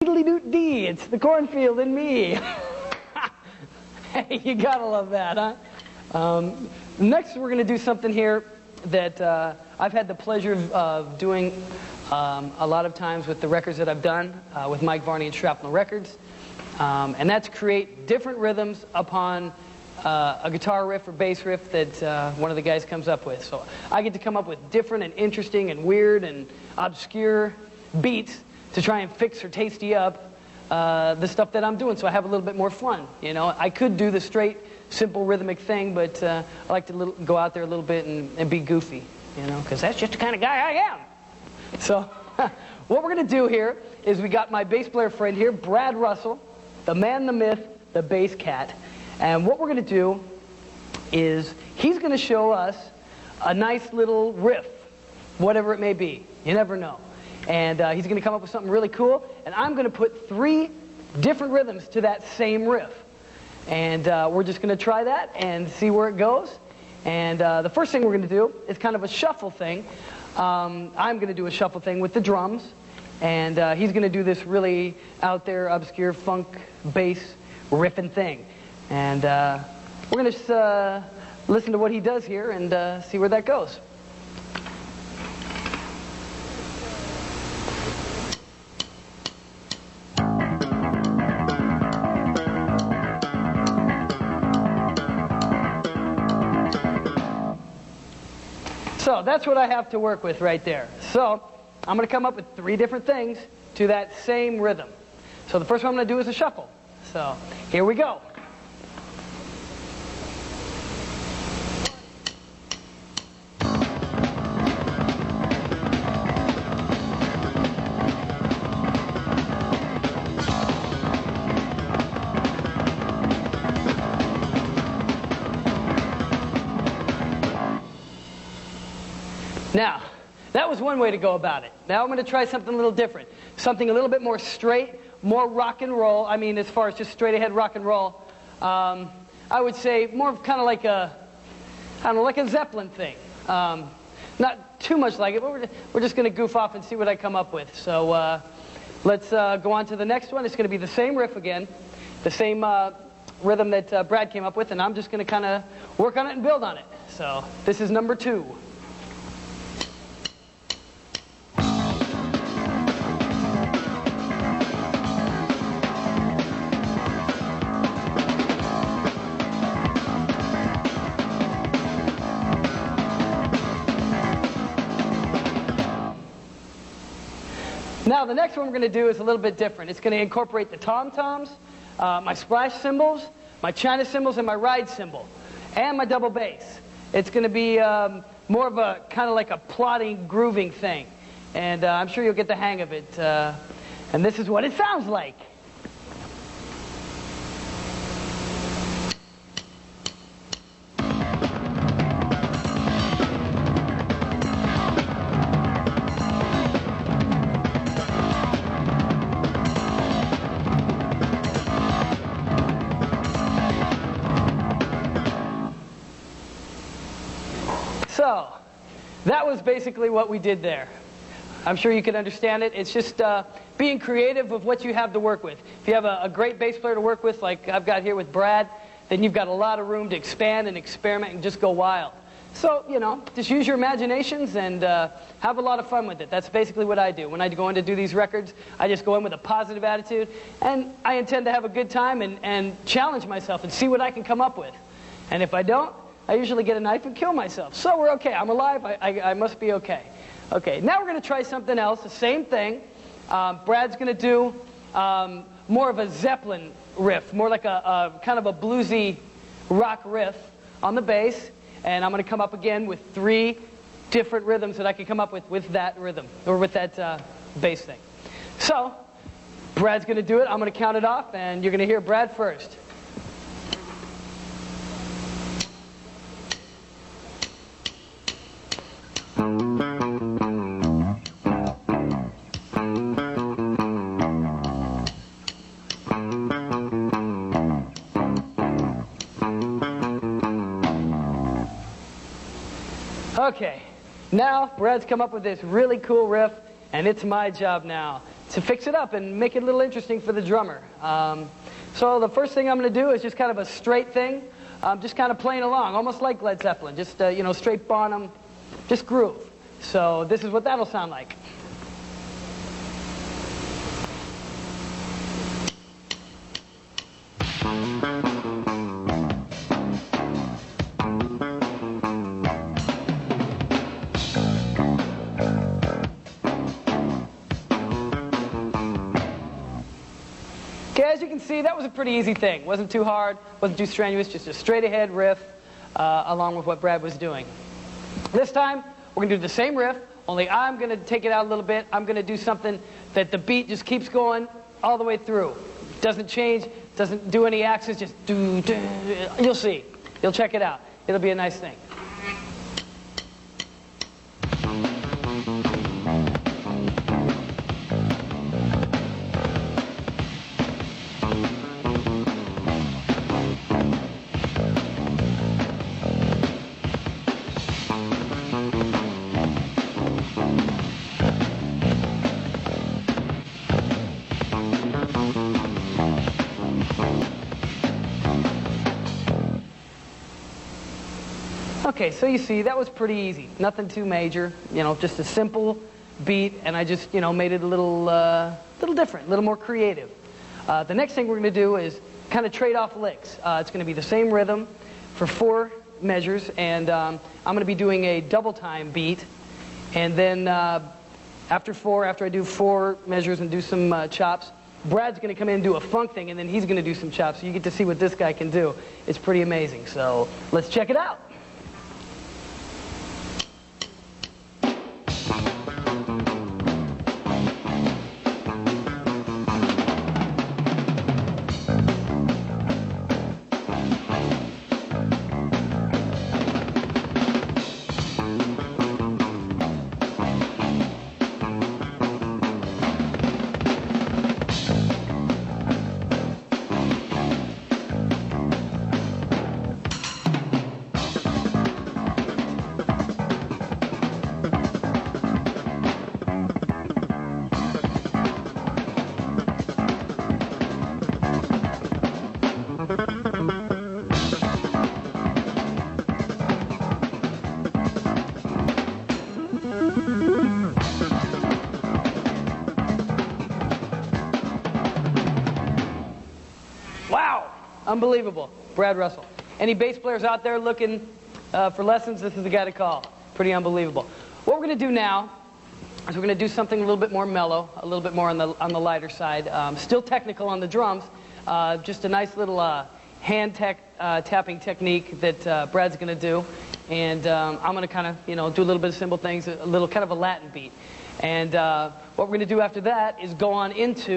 Diddly-doot-dee, it's the cornfield and me. Hey, you gotta love that, huh? Next, we're going to do something here that I've had the pleasure of doing a lot of times with the records that I've done with Mike Varney and Shrapnel Records. And that's create different rhythms upon a guitar riff or bass riff that one of the guys comes up with. So I get to come up with different and interesting and weird and obscure beats to try and fix or tasty up the stuff that I'm doing, so I have a little bit more fun. You know, I could do the straight, simple rhythmic thing, but I like to go out there a little bit and be goofy, you know, because that's just the kind of guy I am. So what we're going to do here is we got my bass player friend here, Brad Russell, the man, the myth, the bass cat. And what we're going to do is he's going to show us a nice little riff, whatever it may be. You never know. And he's going to come up with something really cool, and I'm going to put 3 different rhythms to that same riff. And we're just going to try that and see where it goes. And the first thing we're going to do is kind of a shuffle thing. I'm going to do a shuffle thing with the drums, and he's going to do this really out there, obscure funk bass riffing thing. And we're going to just listen to what he does here and see where that goes. So that's what I have to work with right there. So I'm going to come up with 3 different things to that same rhythm. So the first one I'm going to do is a shuffle. So here we go. Now, that was one way to go about it. Now I'm going to try something a little different. Something a little bit more straight, more rock and roll. I mean, as far as just straight ahead rock and roll. I would say more kind of like a, I don't know, like a Zeppelin thing. Not too much like it, but we're just going to goof off and see what I come up with. So let's go on to the next one. It's going to be the same riff again, the same rhythm that Brad came up with, and I'm just going to kind of work on it and build on it. So this is number 2. Now, the next one we're going to do is a little bit different. It's going to incorporate the tom-toms, my splash cymbals, my China cymbals, and my ride cymbal, and my double bass. It's going to be more of a kind of like a plodding, grooving thing. And I'm sure you'll get the hang of it. And this is what it sounds like. So, that was basically what we did there. I'm sure you can understand it. It's just being creative with what you have to work with. If you have a great bass player to work with, like I've got here with Brad, then you've got a lot of room to expand and experiment and just go wild. So, you know, just use your imaginations and have a lot of fun with it. That's basically what I do. When I go in to do these records, I just go in with a positive attitude, and I intend to have a good time and challenge myself and see what I can come up with. And if I don't, I usually get a knife and kill myself. So we're okay. I'm alive. I must be okay. Okay, now we're going to try something else, the same thing. Brad's going to do more of a Zeppelin riff, more like a kind of a bluesy rock riff on the bass. And I'm going to come up again with 3 different rhythms that I can come up with that rhythm, or with that bass thing. So, Brad's going to do it. I'm going to count it off, and you're going to hear Brad first. Okay, now Brad's come up with this really cool riff, and it's my job now to fix it up and make it a little interesting for the drummer. So the first thing I'm going to do is just kind of a straight thing, just kind of playing along, almost like Led Zeppelin, just straight Bonham, just groove. So this is what that'll sound like. Okay, as you can see, that was a pretty easy thing. Wasn't too hard, wasn't too strenuous, just a straight ahead riff along with what Brad was doing. This time, we're going to do the same riff, only I'm going to take it out a little bit. I'm going to do something that the beat just keeps going all the way through. Doesn't change, doesn't do any accents, just do. You'll see. You'll check it out. It'll be a nice thing. Okay, so you see, that was pretty easy. Nothing too major, just a simple beat, and I just, made it a little different, a little more creative. The next thing we're going to do is kind of trade off licks. It's going to be the same rhythm for 4 measures, and I'm going to be doing a double time beat, and then after I do 4 measures and do some chops, Brad's going to come in and do a funk thing, and then he's going to do some chops, so you get to see what this guy can do. It's pretty amazing, so let's check it out. Wow, unbelievable. Brad Russell. Any bass players out there looking for lessons, this is the guy to call. Pretty unbelievable. What we're going to do now is we're going to do something a little bit more mellow, a little bit more on the lighter side. Still technical on the drums, just a nice little hand tapping technique that Brad's going to do. And I'm going to kind of, do a little bit of cymbal things, a little kind of a Latin beat. And what we're going to do after that is go on into